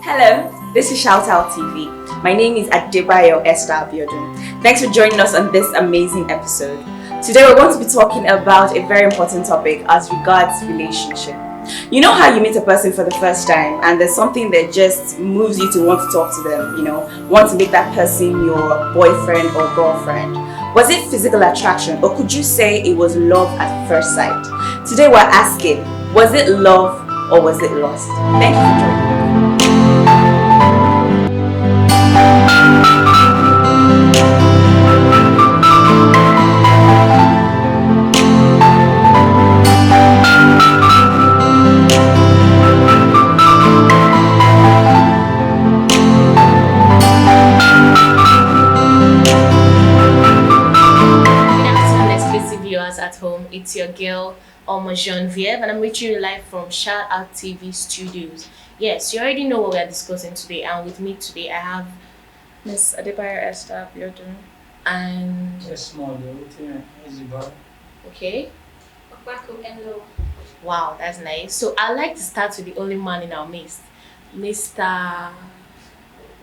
Hello, this is ShoutOutTV. My name is Adebayo Esther Abiodun. Thanks for joining us on this amazing episode. Today we're going to be talking about a very important topic as regards relationship. You know how you meet a person for the first time and there's something that just moves you to want to talk to them, want to make that person your boyfriend or girlfriend. Was it physical attraction, or could you say it was love at first sight? Today we're asking, was it love or was it lust? Thank you for joining us. At home, it's your girl Genevieve, and I'm reaching you live from ShoutOutTV studios. Yes, you already know what we are discussing today, and with me today I have Miss Adebayo Esther Abiodun and okay. Wow, that's nice. So I'd like to start with the only man in our midst, Mr.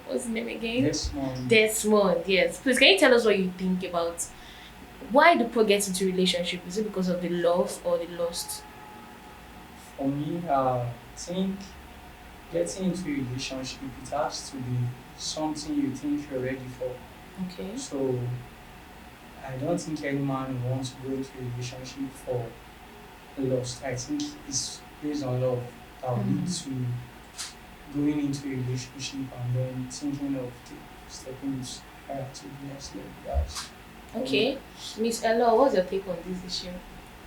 What's his name again? Desmond. Yes. Please, can you tell us what you think about why do people get into relationship? Is it because of the love or the lust? For me, I think getting into a relationship, it has to be something you think you're ready for. Okay. So I don't think any man wants to go into a relationship for lust. I think it's based on love that will lead to going into a relationship and then thinking of stepping higher to the next level. That's okay. Miss Ella, what's your take on this issue?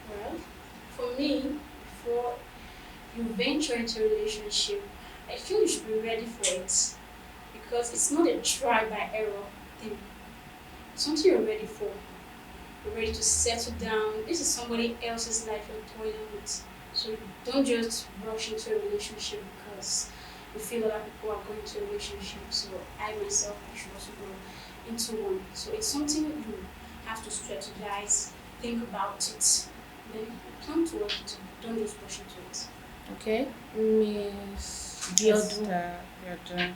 Well, for me, before you venture into a relationship, I feel you should be ready for it, because it's not a try by error thing. It's something you're ready for. You're ready to settle down. This is somebody else's life you're toiling with. So don't just rush into a relationship because you feel other people are going to a relationship. So I myself, I should also go into one. So it's something you have to strategize, think about it, then plan to work it. Don't just rush into it. Okay, Miss Biodun.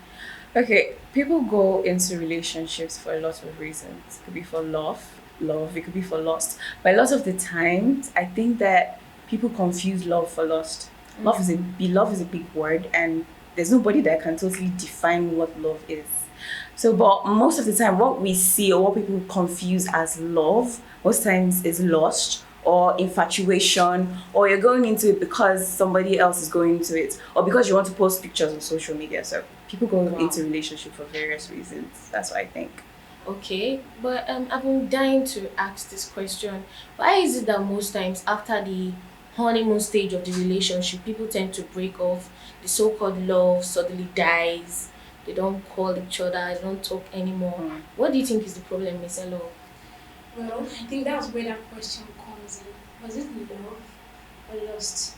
Okay, people go into relationships for a lot of reasons. It could be for love, it could be for lust. But a lot of the times, I think that people confuse love for lust. Love is a big word, and there's nobody that can totally define what love is. So, but most of the time, what we see or what people confuse as love, most times is lust or infatuation, or you're going into it because somebody else is going into it, or because you want to post pictures on social media. So people go into relationship for various reasons. That's what I think. Okay, but I've been dying to ask this question. Why is it that most times after the honeymoon stage of the relationship, people tend to break off, the so-called love suddenly dies? They don't call each other, they don't talk anymore. What do you think is the problem, Miss Elo? Well, I think that's where that question comes in. Was it love or lust?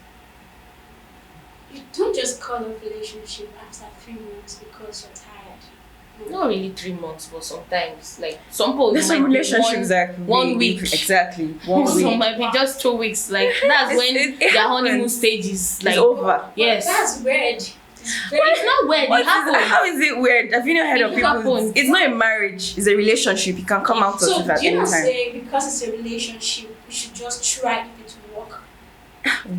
You don't just call a relationship after 3 months because you're tired. Not really 3 months, but sometimes, like some people. There's some relationships that 1 week. Exactly. 1 week. Some might be just 2 weeks. Like that's when their honeymoon stage is like over. Yes. That's weird. It's not weird. It happens. How is it weird? Have you not heard of people? It's not a marriage. It's a relationship. You can come out of it at any time. So do you not say because it's a relationship, you should just try if it will work?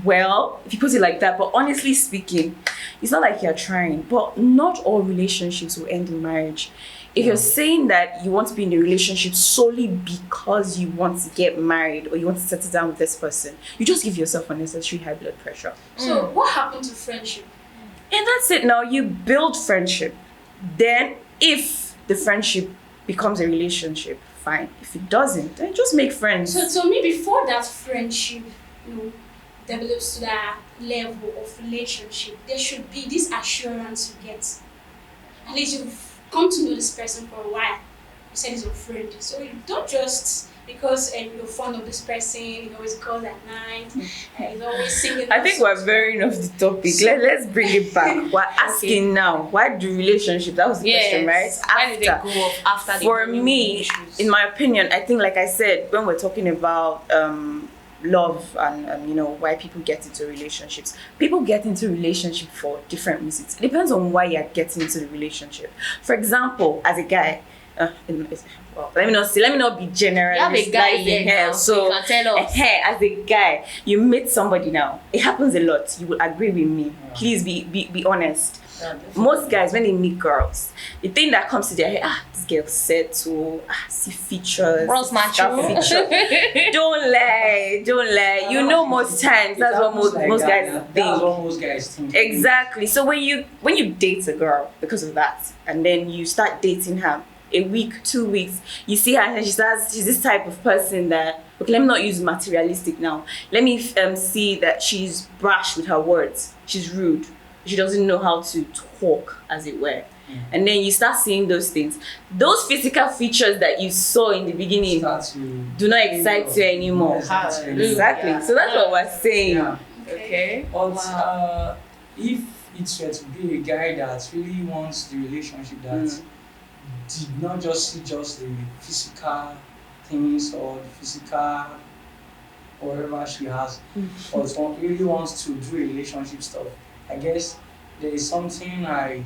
Well, if you put it like that, but honestly speaking, it's not like you're trying. But not all relationships will end in marriage. If you're saying that you want to be in a relationship solely because you want to get married or you want to settle down with this person, you just give yourself unnecessary high blood pressure. So what happened to friendship? And that's it. Now you build friendship. Then if the friendship becomes a relationship, fine. If it doesn't, then just make friends. So me, before that friendship, develops to that level of relationship, there should be this assurance you get. At least you've come to know this person for a while. You said he's your friend. So you don't just, because you're fond of this person, he always calls at night, he's always singing. I think we're veering off the topic. Let's bring it back. We're asking now, why do relationships, that was the question, right? Why did they go off after the For me, in my opinion, I think, like I said, when we're talking about love and why people get into relationships. People get into relationship for different reasons. It depends on why you're getting into the relationship. For example, as a guy, let me not be general. You have a guy here now, so you can tell us. As a guy, you meet somebody now. It happens a lot. You will agree with me. Please be honest. Most guys, when they meet girls, the thing that comes to their head, this girl said to see features. Bros macho. Don't lie. Most times that's what most guys think. That's what most guys think. Exactly. So when you date a girl because of that, and then you start dating her, a week, 2 weeks, you see her and she's this type of person that, okay, let me not use materialistic now. Let me see that she's brash with her words. She's rude. She doesn't know how to talk, as it were. And then you start seeing those things. Those physical features that you saw in the beginning do not excite you anymore. Exactly. Yeah. So that's what we're saying. Yeah. Okay. But if it were to be a guy that really wants the relationship that did not just see just the physical things or the physical whatever she has, but really wants to do relationship stuff, I guess there is something I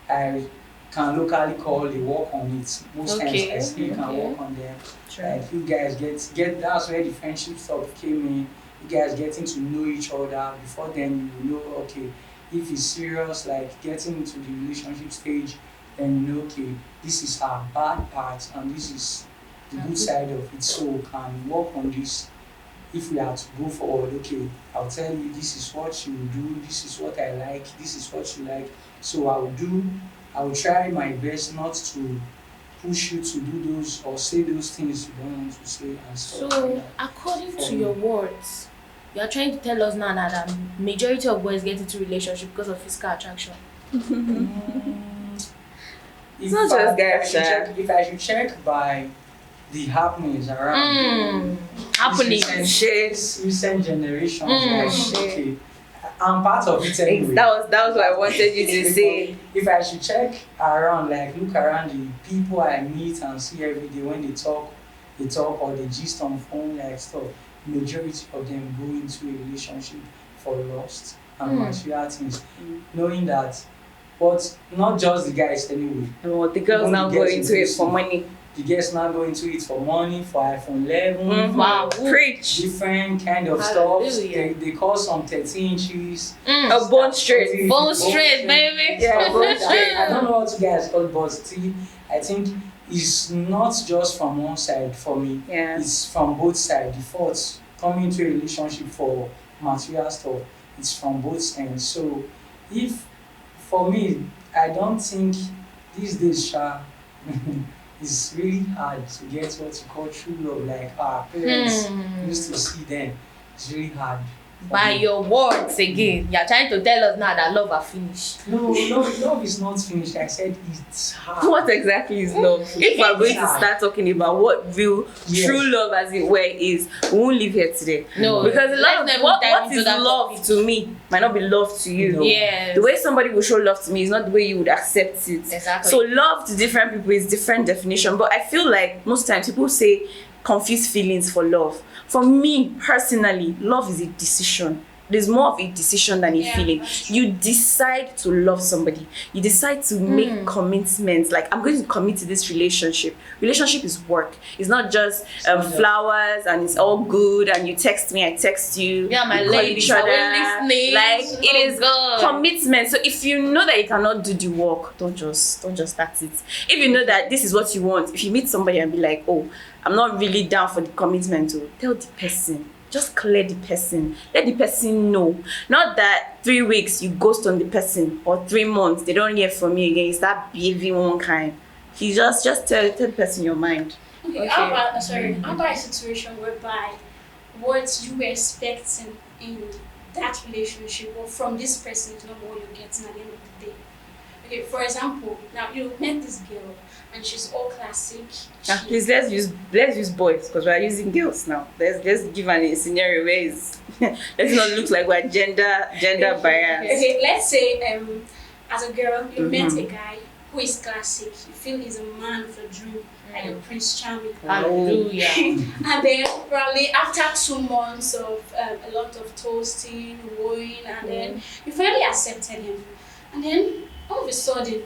can locally call a work on it. Most times I still can work on them. Sure. Like you guys get that's where the friendship stuff came in. You guys getting to know each other. Before then you know, okay, if it's serious, like getting into the relationship stage, then you know, okay, this is her bad part and this is the good side of it. So we can work on this. If we are to go forward, okay, I'll tell you this is what you do, this is what I like, this is what you like. So I will try my best not to push you to do those or say those things you don't want to say and stuff. So, according to your words, you are trying to tell us now that the majority of boys get into relationship because of physical attraction. It's not just guys. If I should check by the happenings around recent generations, okay, I'm part of it anyway. That was what I wanted you to say. If I should check around, like look around the people I meet and see every day when they talk or they gist on phone like stuff, majority of them go into a relationship for lust and material things, knowing that, but not just the guys anyway. No, the girls now go into it for money. The girls now go into it for money, for iPhone 11, Wow, for preach. different kind of stuff. They call some 13 inches. A bone straight. Bone straight, baby. Yeah, bone straight. I don't know what you guys call, but still, I think it's not just from one side for me. Yeah. It's from both sides. The fault coming into a relationship for material stuff, it's from both ends. So, if for me, I don't think these days, it's really hard to get what you call true love, like our parents used to see them. It's really hard. By your words again, you're trying to tell us now that love are finished. No, love is not finished. I said it's hard. What exactly is love? If we're going to start talking about what real, true love, as it were, is, we won't live here today. No, because a lot of what is love topic. to me might not be love to you. No. Yes. The way somebody will show love to me is not the way you would accept it. Exactly. So love to different people is different definition. But I feel like most times people say confuse feelings for love. For me personally, love is a decision. There's more of a decision than a feeling. You decide to love somebody. You decide to make commitments. Like, I'm going to commit to this relationship. Relationship is work. It's not just flowers and it's all good and you text me, I text you. Yeah, my we call ladies, each other. listening. Like, it is God. commitment. So if you know that you cannot do the work, don't just start it. If you know that this is what you want, if you meet somebody and be like, oh, I'm not really down for the commitment, to tell the person. Just clear the person. Let the person know. Not that 3 weeks you ghost on the person or 3 months they don't hear from you again. You start behaving one kind. You just tell the person your mind. Okay. How about a situation whereby what you were expecting in that relationship or from this person is not what you're getting at the end of the day? Okay, for example, now you met this girl and she's all classic. Please let's use boys because we're using girls now. Let's give a scenario where it's let's not look like we're gender biased. Okay, let's say as a girl you met a guy who is classic. You feel he's a man with a dream, like a Prince Charming. Hallelujah. And then probably after 2 months of a lot of toasting, wooing, and then you finally accepted him. And then all of a sudden,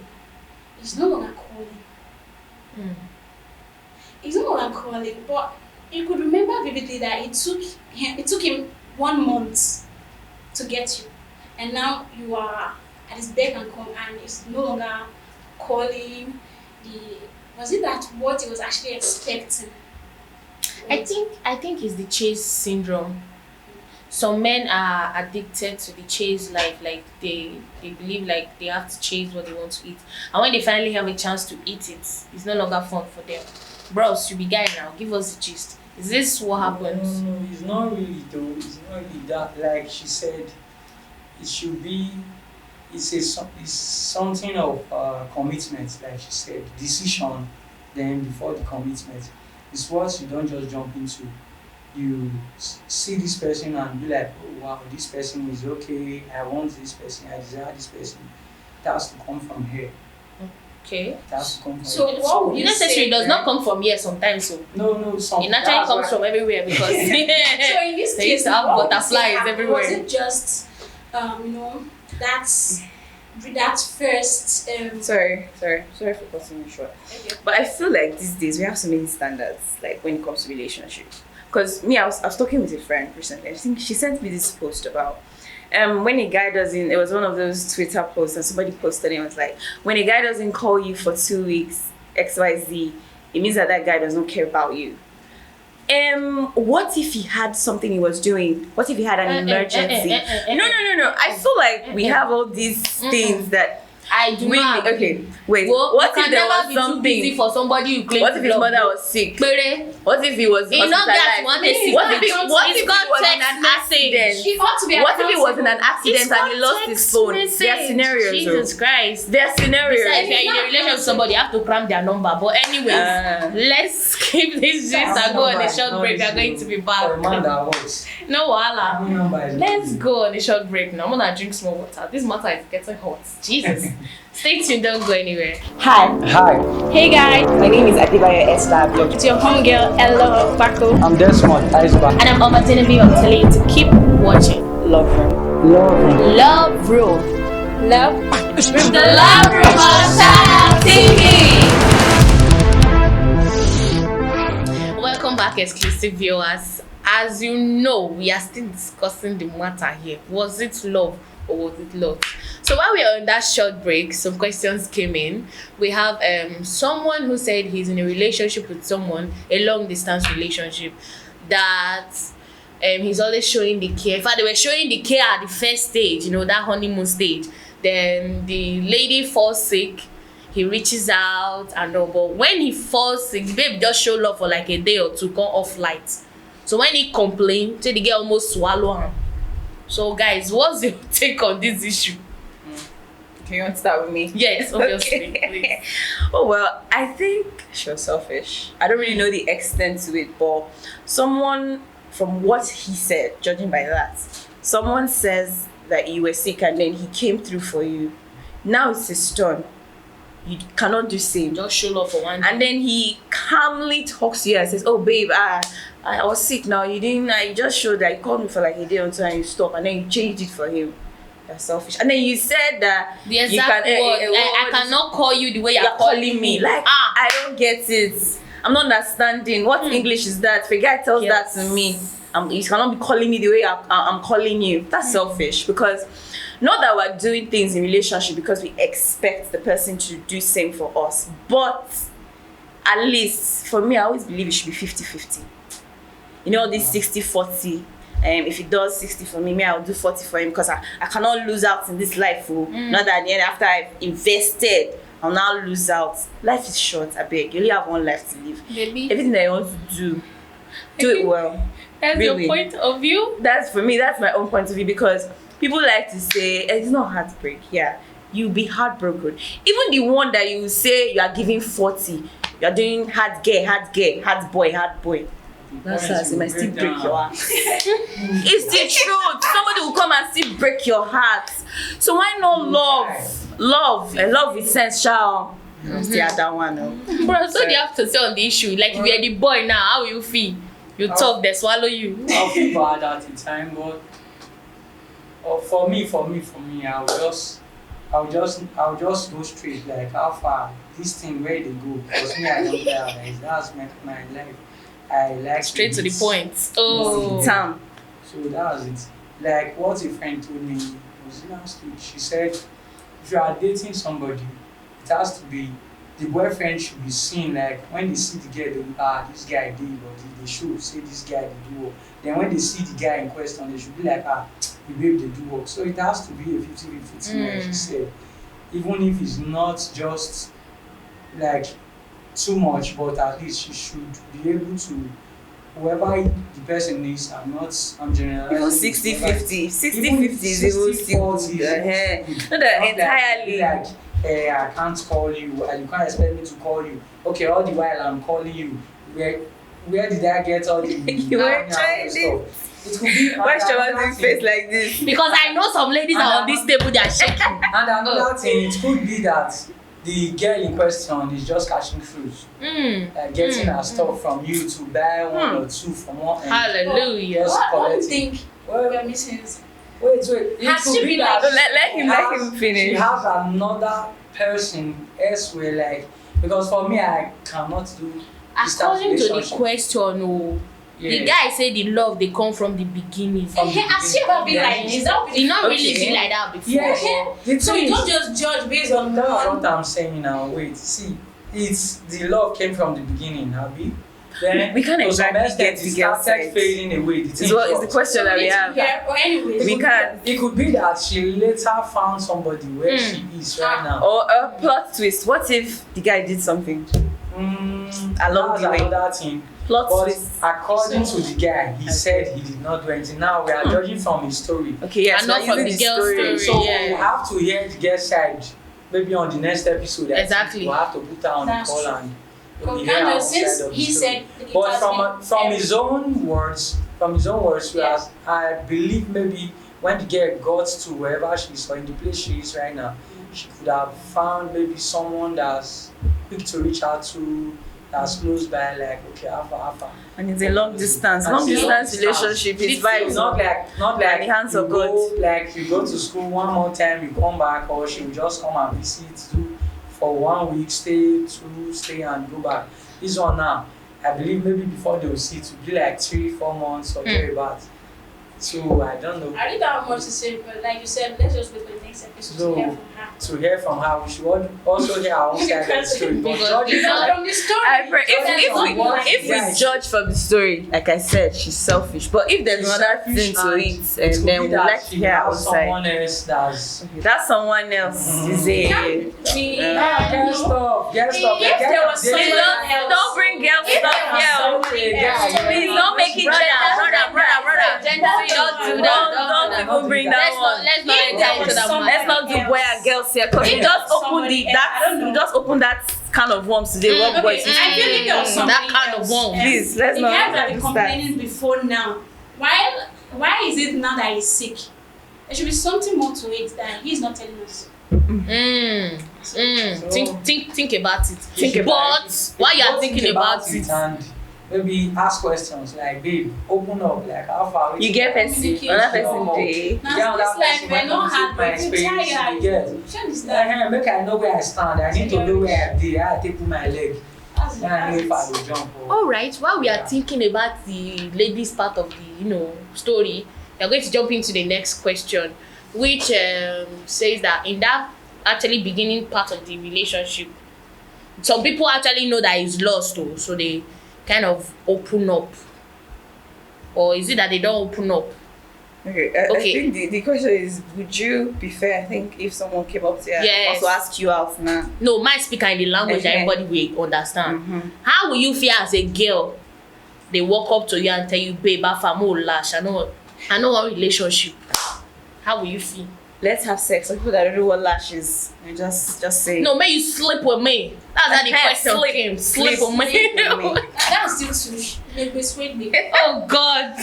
he's no longer calling. He's no longer calling, but you could remember vividly that it took him 1 month to get you. And now you are at his beck and call, and he's no longer calling. Was it that what he was actually expecting? I think it's the chase syndrome. Some men are addicted to the chase life, like they believe like they have to chase what they want to eat, and when they finally have a chance to eat it, it's no longer fun for them. Bros, you be guy now. Give us the gist. Is this what happens? No, it's not really though. It's not really that. Like she said, it should be. It's something of commitment. Like she said, decision. Then before the commitment, it's what you don't just jump into. You see this person and be like, oh wow, this person is okay. I want this person. I desire this person. It has to come from here. Okay. It has to come from So here. what would It you necessarily say? does not come from here sometimes. So No, it naturally comes from everywhere because So in this they case, used to have what would you say butterflies happened? everywhere. Was it just, that first? Sorry for cutting you short. Okay. But I feel like these days we have so many standards, like when it comes to relationships. Because me, I was talking with a friend recently. I think she sent me this post about when a guy doesn't. It was one of those Twitter posts, and somebody posted it. And it was like, when a guy doesn't call you for 2 weeks, XYZ, it means that guy does not care about you. What if he had something he was doing? What if he had an emergency? No. I feel like we have all these things that I do really not. okay. Wait, Well, what you if can there never was be too busy something? for somebody you claim What to if his love? mother was sick? Pere. What if he was He not get one hospitalized? sick. What if he was in It's called an text message. accident? She ought to be What if he was in an accountable. accident and he lost his phone? There are scenarios. Jesus Christ. There are scenarios. Besides, if you're in a relationship with somebody, you have to cram their number. But anyways, let's keep this gist and go on a short break. We're going to be For a man back. that works. No wahala. Having number is Let's easy. go on a short break now. I'm gonna drink some more water. This matter is getting hot. Jesus. Stay tuned, don't go anywhere. Hi, Hey guys, my name is Adibayo Esther. it's your homegirl Ella Bako. I'm Desmond Iceberg. And I'm Obatenabi. I'm telling you to keep watching. Love her. Love Room. Love. The Love Room on ShoutOutTV. Welcome back, exclusive viewers. As you know, we are still discussing the matter here. Was it love or was it love? So while we are on that short break, some questions came in. We have someone who said he's in a relationship with someone, a long distance relationship, that he's always showing the care. In fact, they were showing the care at the first stage, that honeymoon stage. Then the lady falls sick, he reaches out and all, but when he falls sick, the babe just show love for like a day or two, come off light. So when he complained, say the girl almost swallow him. So guys, what's your take on this issue? Can you want to start with me? Yes, obviously. Okay. Please. Oh well, I think she was selfish. I don't really know the extent to it, but someone, from what he said, judging by that, someone says that you were sick and then he came through for you. Now it's his turn. You cannot do same. Just show love for one day. And then he calmly talks to you and says, "Oh babe, I was sick now. You didn't. You just showed that you called me for like a day or two and you stopped, and then you changed it for him. You're selfish." And then you said that The exact word, I cannot call you the way you're calling me. Like, I don't get it. I'm not understanding. What English is that? If a guy tells that to me, you cannot be calling me the way I'm calling you. That's selfish, because not that we're doing things in relationship because we expect the person to do same for us, but at least for me, I always believe it should be 50-50. This 60-40. If he does 60 for me, I'll do 40 for him, because I cannot lose out in this life. Not that at the end, after I've invested, I'll now lose out. Life is short, I beg. You only have one life to live. Baby, Everything that you want to do it well. that's really. your point of view? That's for me, that's my own point of view, because people like to say, it's not heartbreak. Yeah, you'll be heartbroken. Even the one that you say you are giving 40, you're doing hard boy. That's point us. It you might still break break down. your heart. It's the truth. Somebody will come and still break your heart. So why not love? Love with sense, child. That's the other one. Bro, so you have to say on the issue. Like if you're the boy now, how will you feel? You talk, they swallow you. I'll feel bad at the time, but for me, I'll just go straight. Like how far this thing where they go? Because me, I don't care. Like, that's my life. I like Straight to the this. point. Oh, Damn. So that was it. Like what a friend told me was last week. She said, if you are dating somebody, it has to be the boyfriend should be seen. Like when they see the girl, they will, this guy did, or they should say this guy did do work. Then when they see the guy in question, they should be like, the babe they do work. So it has to be a 50-50, like she said. Even if it's not just like too much, but at least she should be able to, whoever the person is, I'm generalizing. Even 60-50. 60-50 is even still good. Not that entirely. Like, I can't call you, and you can't expect me to call you. Okay, all the while I'm calling you. Where did I get all the You were trying stuff? It could be. Why should I do face like this? because I know some ladies are on this table, they are shaking. And another thing, it could be that the girl in question is just catching cruise, getting her stuff from you to buy one or two from one end. Hallelujah. Just What do you collecting. think we're missing? Wait. It Has could she be been that like- Let him she finish. has another person elsewhere, like, because for me, I cannot do this type of According to the relationship. question, the Yeah. guy said the love they come from the beginning. Has she ever been like this? That would be He not really Okay. been like that before. Yeah. The So thing you is- don't just judge based on That's one. what I'm saying now. Wait, see, it's the love came from the beginning, Abi. Then We can't to some exactly extent, get the it girl started side. fading away. The It's thing the dropped. question that we have. Yeah, or anyways. We can't. It could be that she later found somebody where she is right now. Or a plot twist. What if the guy did something? Along That's the way. another thing. Plot But twist. according to the guy, he said he did not do anything. Now we are judging from his story. Okay, yes, And not we're from using the girl's story. So Yeah. we have to hear the girl side. Maybe on the next episode, I think Exactly. we'll have to put her on the That's call true. and Because maybe hear kind our of side since of the he story. said it But has been from his own words, whereas I believe maybe when the girl got to wherever she is or in the place she is right now, she could have found maybe someone that's quick to reach out to, that's close by, like okay, Alpha. And it's a long distance. And Long it's a long distance relationship is It's vibes. not like in the hands you of go, God. like you go to school one more time, you come back, or she will just come and visit you for 1 week, stay and go back. This one now, I believe maybe before they will see it will be like 3-4 months or thereabouts. So I don't know. I didn't have much to say, but like you said, let's just wait for the next episode So, to hear from her. To hear from her, we should also hear our own side of the story. But Because judging it's not- From the story. If we judge from the story, like I said, she's selfish. But if there's another thing to it, and then we like to hear our side. someone else that's That's someone else. Is a get stuff. If there was someone else. don't bring girl stuff here. Please don't make it brother. gender. Don't do that. Don't even bring that one. Let's not enter into that one. Let's not do boy and girls here, because you just open that can of worms today. What boys? I feel like there was something That kind of else. one. Please, let's The not guys have been start. complaining before now. Why is it now that he's sick? There should be something more to it that he's not telling us. Think about it. Think about But while you are thinking about it, and maybe ask questions like, babe, open up, like how far You get person, another person day. Now, this life, we're not hard, my but you experience, tired. you get. You understand? Make I know where I stand. I need to know where I did. I take my leg. That's Then I know if I it. will jump. Or, all right. While we are thinking about the ladies' part of the story, we are going to jump into the next question, which says that in that actually beginning part of the relationship, some people actually know that he's lost, though, so they kind of open up. Or is it that they don't open up? Okay, I Okay. think the question is, would you be fair? I think if someone came up to you and Yes. also ask you out now. No, my speaker in the language that Okay. everybody will understand. How will you feel as a girl? They walk up to you and tell you, babe, I know one relationship. How will you feel? let's have sex. Or people that don't know what lash is, you just say. No, may you sleep with me. That's how the question came. Sleep with me. That's still too. They persuade me. Oh God.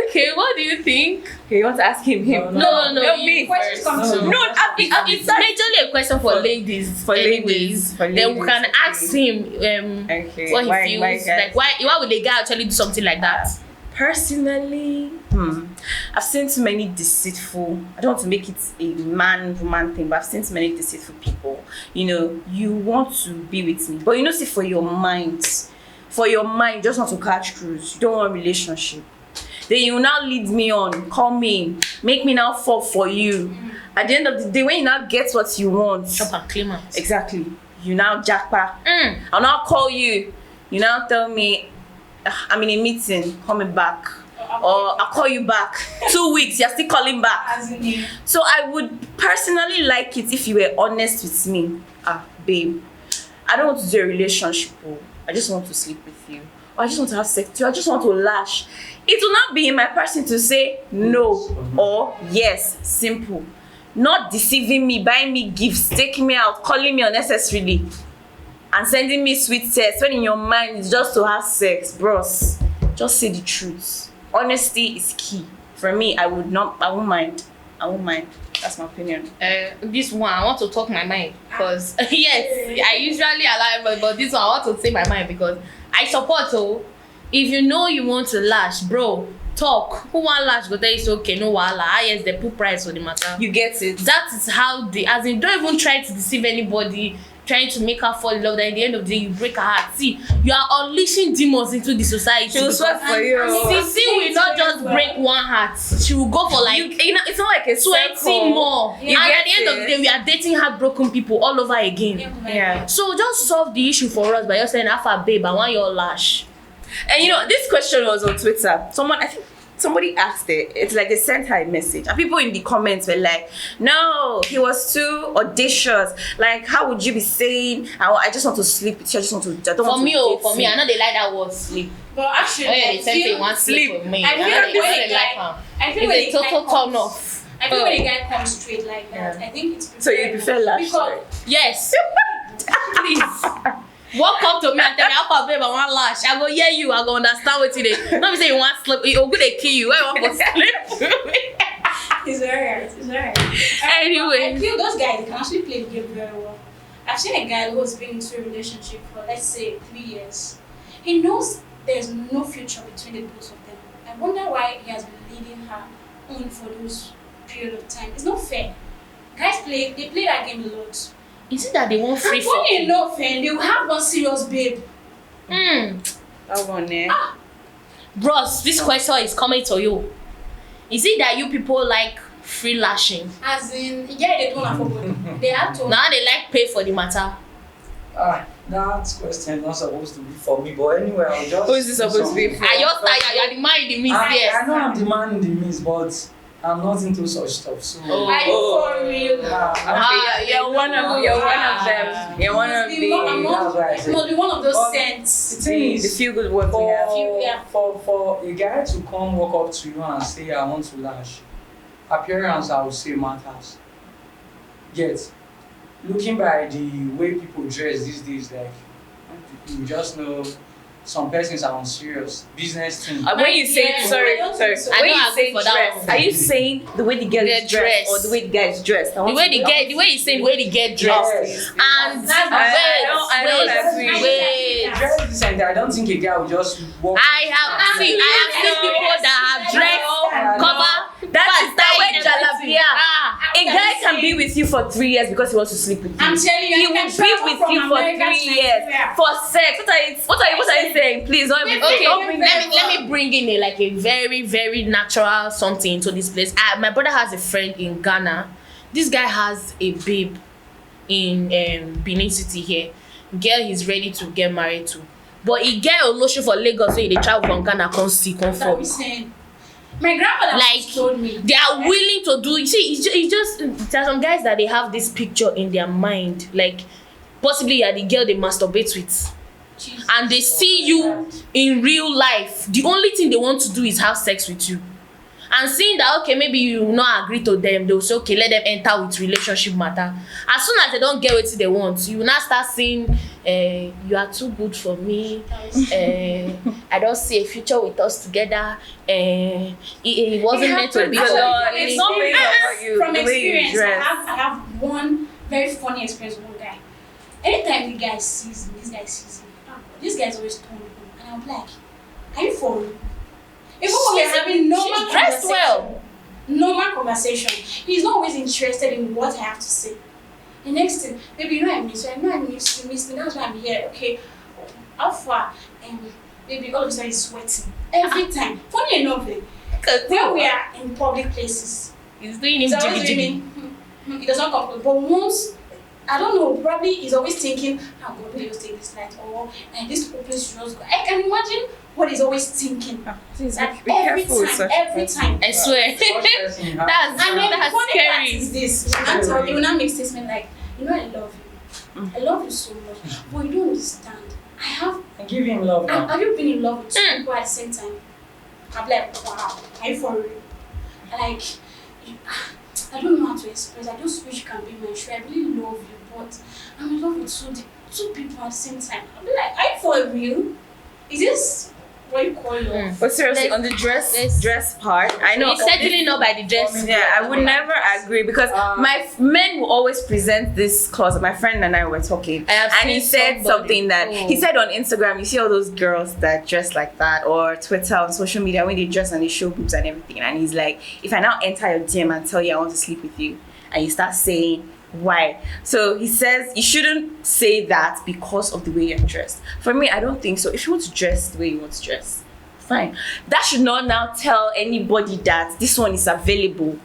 Okay, what do you think? Okay, you want to ask him? No. Me. Questions come to No, It's majorly a question for ladies. For anyways. ladies. Then we can ask him Okay. what he feels like. Why would a guy actually do something like that? Personally, I've seen too many deceitful. I don't want to make it a man-woman thing, but I've seen too many deceitful people. You know, you want to be with me, but see, for your mind, you just want to catch cruise. You don't want a relationship. Then you now lead me on, call me, make me now fall for you. At the end of the day, when you now get what you want, Chop and climax. exactly, you now jackpot. I'll now call you. You now tell me, I'm in a meeting, call me back. Or I'll call you back. 2 weeks, you're still calling back. So I would personally like it if you were honest with me. Babe, I don't want to do a relationship. I just want to sleep with you. Or I just want to have sex with you. I just want to lash. It will not be in my person to say no or yes. Simple. Not deceiving me, buying me gifts, taking me out, calling me unnecessarily, and sending me sweet text when in your mind it's just to have sex. Bros, just say the truth. Honesty is key. For me, I won't mind. That's my opinion. This one, I want to talk my mind because yes, I usually allow, but this one I want to say my mind because I support. If you know you want to lash, bro, talk. Who want lash? Go tell you say okay, no wahala. Yes, they put price for the matter. You get it. That is how as in, don't even try to deceive anybody, trying to make her fall in love. That at the end of the day, you break her heart. See, you are unleashing demons into the society. She will sweat for you. Sissy will not just break one heart. She will go for like it's not like a 20 more. You and get at the end of the day, we are dating heartbroken people all over again. Yeah. So just solve the issue for us by just saying, "Alpha babe, I want your lash." And this question was on Twitter. I think somebody asked it. It's like they sent her a message, and people in the comments were like, "No, he was too audacious. Like, how would you be saying, I just want to sleep with you. I don't want to For me, date you." I know they like that word sleep. But actually, They say they want sleep with me. I feel like they like her. it's a total turn off. I feel when a guy comes straight like that, I think it's So you prefer lash? because Yes. Please. Walk up to me and tell me, "Alpha babe, I want lash." I go hear you. I go understand what it is. Not be say you want sleep. You're good to kill you. I want to sleep. it's alright. Anyway. I feel those guys can actually play the game very well. I've seen a guy who has been into a relationship for let's say 3 years. He knows there's no future between the both of them. I wonder why he has been leading her on for those period of time. It's not fair. Guys play that game a lot. Is it that they want free Funny fucking? enough, they will have one serious babe. That one, Bros, this question is coming to you. Is it that you people like free lashing? As in, they don't have a They have to. Now they like pay for the matter. That question is not supposed to be for me, but anyway, I'll just. Who is this supposed to be for? Are you tired? You are the man in the midst there. I know I'm the man in the midst, but I'm not into such stuff. So. Are you for real? You're one of them. You're one of That's the. why I said. It must be one of those But scents. The thing The is, feel good words we have. for a guy to come walk up to you and say, "I want to lash," appearance, I would say, matters. Yet, looking by the way people dress these days, like you just know some persons are on serious business thing. When you say sorry, I when know you I say go for that dress, one. are you saying the way the girl The is dressed dress. or the way the guy is dressed? The way you say the way they get dressed. Yes. And I don't agree. wait. Dress decent. I don't think a guy will just walk. I have seen people that have dressed cover. That is the way tie and everything. jalabia. A guy can be with you for 3 years because he wants to sleep with you. I'm telling you, He I will can be travel with from you for America 3 to years Nigeria. for sex. What are you saying? Please don't even Okay, don't bring that. let me bring in a very very natural something into this place. My brother has a friend in Ghana. This guy has a babe in Benin City here. Girl he's ready to get married to, but he get a lotion for Lagos, so he dey travel from Ghana come see come That for. we saying. My grandmother Like, told me. They are willing to do. You see, it's just there are some guys that they have this picture in their mind, like possibly you are the girl they masturbate with. Jesus. And they see you in real life. The only thing they want to do is have sex with you. and seeing that okay maybe you not agree to them, they'll say okay let them enter with relationship matter. As soon as they don't get what they want, you will now start saying you are too good for me, I don't see a future with us together, it wasn't meant to be. It's not based on what you, From the way you experience, dress. I have one very funny experience with one guy. Anytime the guy sees me, this guy sees me, this guy's always turned on, and I'm like, are you for me? Even when we're having normal dressed conversation, well. normal conversation, he's not always interested in what I have to say. The next thing, maybe I miss you, you miss me, that's why I'm here, okay? How far? Maybe all of a sudden he's sweating. Every time. Funny enough, when we are in public places, He's doing he's his always jiggy doing jiggy. he does not come. But once, I don't know, probably he's always thinking, how God will just take this night, or this whole place should just go. I can imagine what he's always thinking. Please Like be careful with such every time. I swear. That's And then the That's funny part scary. is this: he will not make statement like, I love you. I love you so much, but you don't understand. and give him love now. Have you been in love with two people at the same time? I'm like, wow, are you for real? Like, I don't know how to express. I just wish you can be my friend. I really love you, but I'm in love with two people at the same time. I'm like, are you for real? Is this what you call love? But seriously, on the dress part, I know It's certainly not by the dress. Yeah, I would never agree because my men will always present this clause. My friend and I were talking, I have and he seen said somebody- something that he Oh. said on Instagram. You see all those girls that dress like that, or Twitter, on social media when they dress and they show boobs and everything. And he's like, if I now enter your gym and tell you I want to sleep with you, and you start saying why, so he says you shouldn't say that because of the way you're dressed. For me, I don't think so. If you want to dress the way you want to dress, fine. That should not now tell anybody that this one is available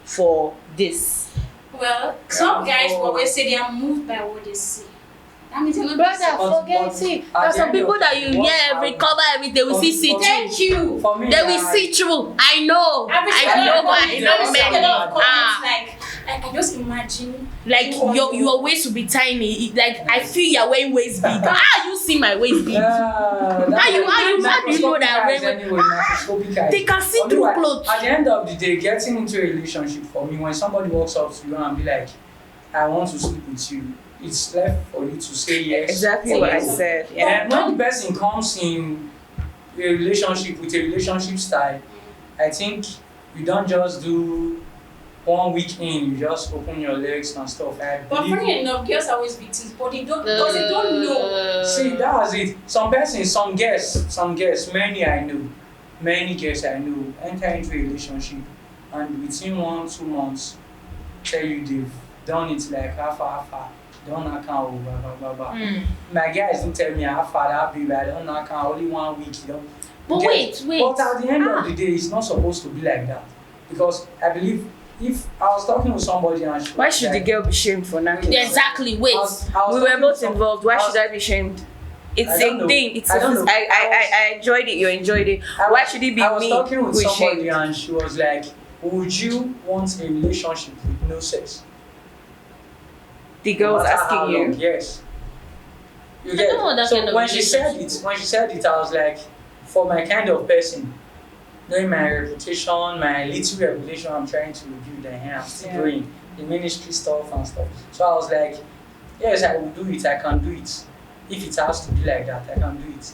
for this. Well, some guys will always say they are moved by what they see. That means they're not Brother, forget but it. at There's the some end people of that the you day, what recover everything. They will see through. Thank you. For me, They will see through. I know. Every I time know. I I know see a lot of men. comments like, I just imagine Like your waist will be tiny. Like I feel you're wearing waist big. You see my waist big? How do you know that when- They can see through clothes. At the end of the day, getting into a relationship for me, when somebody walks up to you and be like, I want to sleep with you, it's left for you to say yes. Exactly what I said. Yeah. And when the person comes in a relationship with a relationship style, I think you don't just do 1 week in, you just open your legs and stuff. But funny enough, girls are always victims, but they don't because they don't know. See, that's it. Some persons, some girls, many girls I know enter into a relationship and within 1-2 months tell you they've done it like half, don't knock out, blah, blah. My guys don't tell me half, that baby, I don't knock out, only 1 week, you know. But wait. But at the end of the day, it's not supposed to be like that. Because I believe if I was talking with somebody and she Why was should like, the girl be shamed for knocking? Exactly. Wait. I was We talking were both with some- involved. Why I was- should I be shamed? It's I don't a know. thing. It's I don't know. I enjoyed it. You enjoyed it. Why should it be I was me talking with who is somebody shamed? and she was like, would you want a relationship with no sex? The girl was No matter how asking you. long, yes. You I get don't know that so kind of when she said it, I was like, for my kind of person, knowing my reputation, my little reputation I'm trying to build and I'm still doing the ministry stuff and stuff. So I was like, yes, I will do it, I can do it. If it has to be like that, I can do it.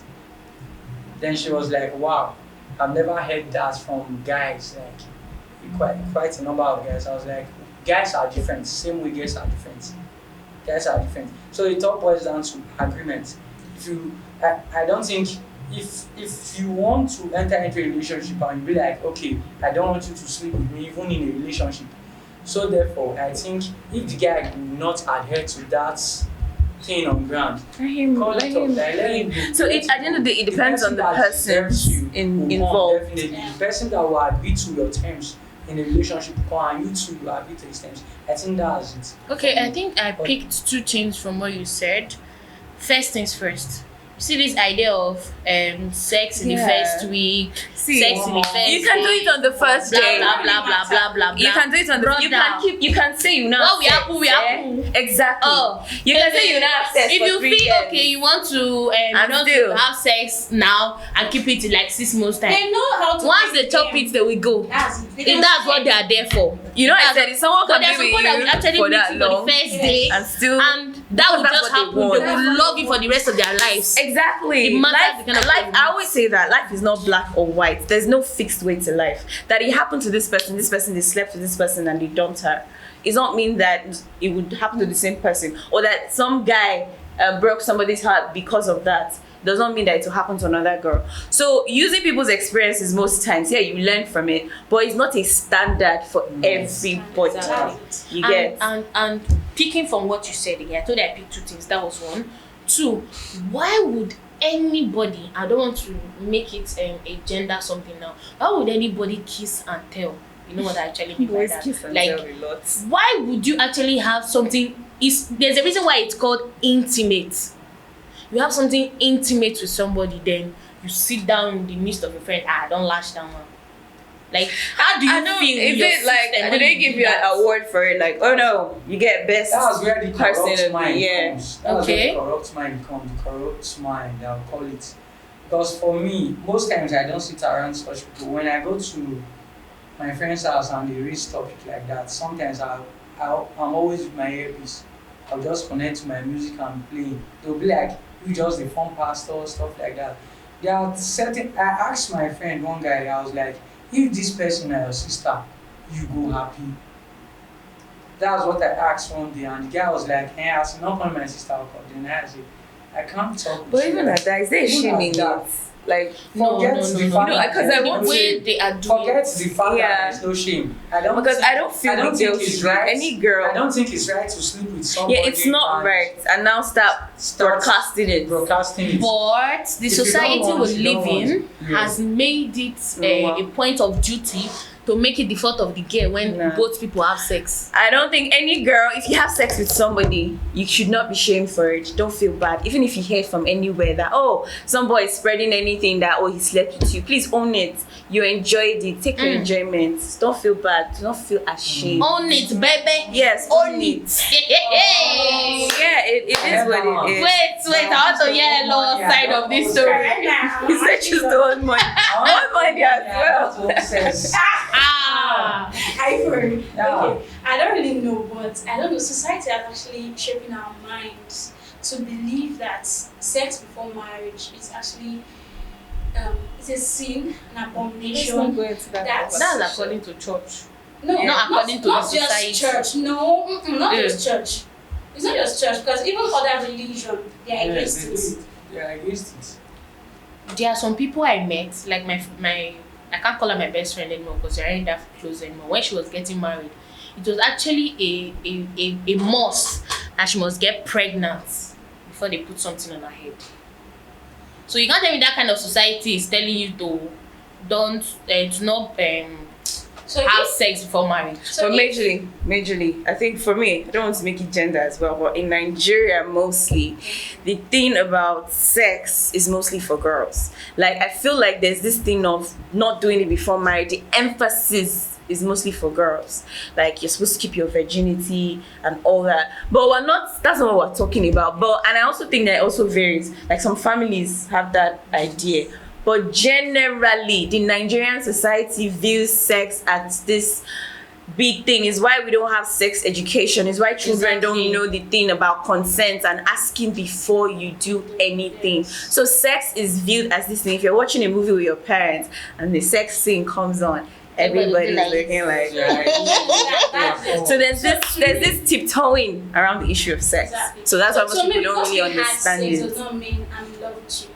Then she was like, wow, I've never heard that from guys, like quite a number of guys. I was like, guys are different, same way guys are different. Guys are different. So it all boils down to agreement. I don't think if you want to enter into a relationship and you be like, okay, I don't want you to sleep with me even in a relationship. So therefore, I think if the guy will not adhere to that thing on ground, Let him. call it off. Let him do So it. at the end of the day, it depends on the that person deserves you will come, involved. Definitely, the person that will agree to your terms in a relationship will come and you two will agree to his terms. I think that's it. Okay, I think I picked 2 things from what you said. First things first. see this idea of sex in the Yeah. first week, sex in the first You can do it on the first blah, day. blah blah blah blah blah blah. You can do it on the. You can keep. You can say you now. What we happen, we happen. Exactly. Oh, You can say you now have sex if for you 3 feel years. okay, you want to And not still. to have sex now and keep it in like 6 months time. They know how to Once play they the chop game. it, they will go. That's it. They If don't that's what care. they are there for. You know, I said if someone But can there's be people with that will you actually for meet that you for long the first day, and still, and that will that's just what they happen. They want. will love you for the rest of their lives. exactly. It matters Life, the kind of life. person I you always say that life is not black or white. There's no fixed way to life. That it happened to this person, they slept with this person, and they dumped her. It don't mean that it would happen to the same person, or that some guy broke somebody's heart because of that. Does not mean that it will happen to another girl. So using people's experiences most times, yeah, you learn from it, but it's not a standard for everybody. Exactly. You get. And picking from what you said again, I told you I picked 2 things. That was 1. 2, why would anybody, I don't want to make it a gender something now, why would anybody kiss and tell? You know what I actually mean by Boys that? kiss and Like, tell a lot. why would you actually have something? There's a reason why it's called intimate. You have something intimate with somebody, then you sit down in the midst of your friend. Don't lash down, man. Like, how do you feel? Is your it like system do when they you give do you that? an award for it? Like, oh no, you get best That's where the person corrupt of the mind year. comes. That's Okay. where the corrupt mind comes. The corrupt mind, I'll call it. Because for me, most times I don't sit around such people. When I go to my friend's house and they raise topic like that, sometimes I'm always with my earpiece. I'll just connect to my music and play. They'll be like, you just the fun pastor, stuff like that. There are certain. I asked my friend, one guy, I was like, if this person are your sister, you go happy. That's what I asked one day, and the guy was like, hey, I said, not calling my sister, then I said, I can't talk with But you. even at that, is there a Even shame at in that. it? Like, Forget the fact no, that because I The want way to. they are doing. forget the fact Yeah. that there's no shame. I don't Because think, I don't feel I don't the think guilt it's should be right. any girl. I don't think it's right to sleep with somebody. Yeah, it's not and right. And now start broadcasting it. broadcasting it. But the If you don't society want, we you don't live in want. Yeah. has made it Wow. a point of duty to make it the fault of the girl when Nah. both people have sex. I don't think any girl, if you have sex with somebody, you should not be shamed for it. Don't feel bad. Even if you hear from anywhere that, oh, some boy is spreading anything that, oh, he slept with you, please own it. You enjoyed it. Take your enjoyment. Don't feel bad. Do not feel ashamed. Own it, baby. Yes, Own it. Yeah, it is what it is. Wait, I want to hear Lord's side of this story. Right now. He said she's the one money. I want money as well. Ah. I heard. Yeah. Okay. I don't really know, but I don't know. Society is actually shaping our minds to believe that sex before marriage is actually it's a sin, an abomination. That's That's according to church. No, Not according to not the just society. church. No, not Yeah. just church. It's not just church because even other religion they are against it. Yeah, against it. There are some people I met, like my I can't call her my best friend anymore because they're not that close anymore. When she was getting married, it was actually a must that she must get pregnant before they put something on her head. So you can't tell me that kind of society is telling you to not So have if, sex before marriage. so But if, majorly, I think for me, I don't want to make it gender as well, but in Nigeria mostly, the thing about sex is mostly for girls. Like, I feel like there's this thing of not doing it before marriage. The emphasis is mostly for girls. Like, you're supposed to keep your virginity and all that. But that's not what we're talking about. And I also think that it also varies. Like, some families have that idea. But generally, the Nigerian society views sex as this big thing. Is why we don't have sex education. Is why children don't know the thing about consent and asking before you do anything. So sex is viewed as this thing. If you're watching a movie with your parents and the sex scene comes on, everybody's looking like. So there's this tiptoeing around the issue of sex. Exactly. So that's why most people maybe don't because really we had understand sex it. does not mean I'm in love with you.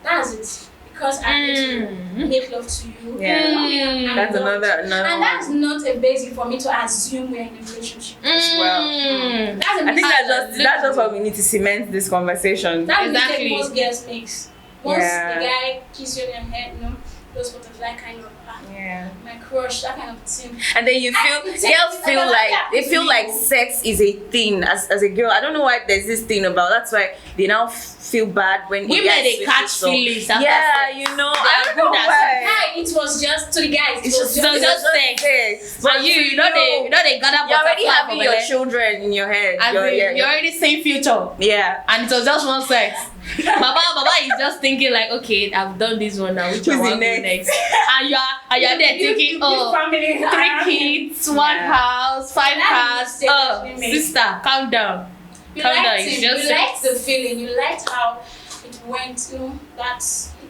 That's it. Because I make love to you. Yeah. does not mean I'm That's in love with you. another And one. that's not a basis for me to assume we're in a relationship. well. That's a I think mistake. that's just why we need to cement this conversation. That's a Exactly. mistake most girls makes. Once Yeah. the guy kisses you on your head, those butterfly kind of Yeah. my crush, that kind of thing. And then you feel girls feel like they feel like sex is a thing as a girl. I don't know why there's this thing about. That's why they now feel bad when Women they catch feelings after sex. you know. They I are don't know good at why. Guy, it was just to the guys. It It's was just sex. But And you know they gather you're already butterfly having for your belle. children in your head. And you're already seeing future. Yeah. And it was just one sex. Baba is just thinking like, okay, I've done this one now. Which Who's one the will go next? next? And you're there thinking, oh, family 3 kids, 1 Yeah. house, 5 That cars. mistake Oh, we made. sister, calm down. You Calm down. liked It's him. just You liked sex. the feeling. You liked how it went. You know,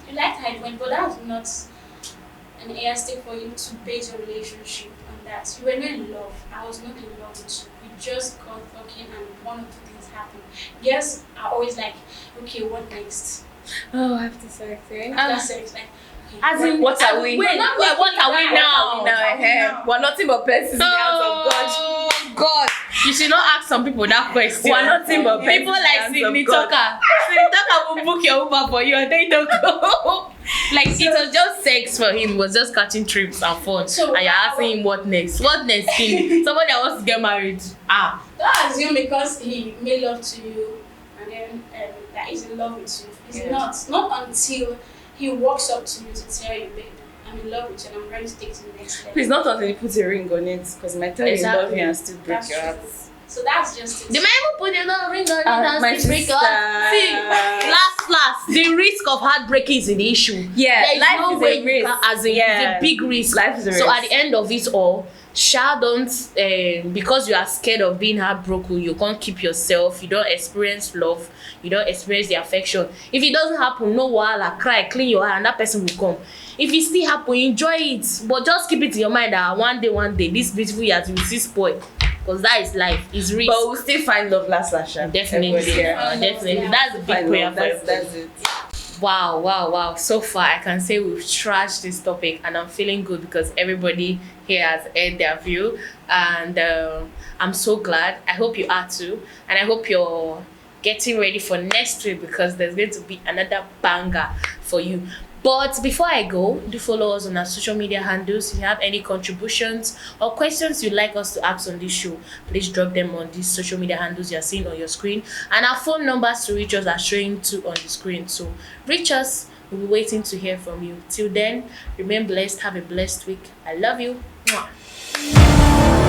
you liked how it went, but that was not an elastic for you to base your relationship on that. You were not in love. I was not in love with you. We just got talking, and one or two things happened. Girls are always like, okay, what next? Oh, I have to say. After sex, like, okay, As in, What are we? Wait, what are we now? We're nothing but persons in the hands of God. Oh God! You should not ask some people that question. We're nothing but persons people in the like hands Sydney of God. Tucker. Sydney Tucker will book your Uber for you and they don't go. Like it was just sex for him. It was just catching trips and fun. So, and you're asking him what next? What next? Thing? Somebody that wants to get married. don't assume because he made love to you and then that he's in love with you. He's not until he walks up to you to tell you, babe, I'm in love with you and I'm ready to take to the next level. Please not until you put a ring on it, because my tell you Exactly. love you and still break That's your true. heart. So that's just it. The man who put a little ring on it My and still break sister. up. See, last, the risk of heartbreak is an issue. Yeah, There is life no is way a risk. as in Yeah. it's a big risk. Life is a So risk. at the end of it all, don't because you are scared of being heartbroken, you can't keep yourself, you don't experience love, you don't experience the affection. If it doesn't happen, no wahala, cry, clean your heart, and that person will come. If it still happen, enjoy it, but just keep it in your mind that one day this beautiful year will see spoil, because that is life, it's risk. But we'll still find love last. Definitely, definitely. Yeah. That's a big prayer for That's everybody. it. Wow. So far, I can say we've trashed this topic and I'm feeling good because everybody here has heard their view. And I'm so glad. I hope you are too. And I hope you're getting ready for next week because there's going to be another banger for you. But before I go, do follow us on our social media handles. If you have any contributions or questions you'd like us to ask on this show, please drop them on these social media handles you're seeing on your screen. And our phone numbers to reach us are showing too on the screen. So reach us. We'll be waiting to hear from you. Till then, remain blessed. Have a blessed week. I love you. Mwah.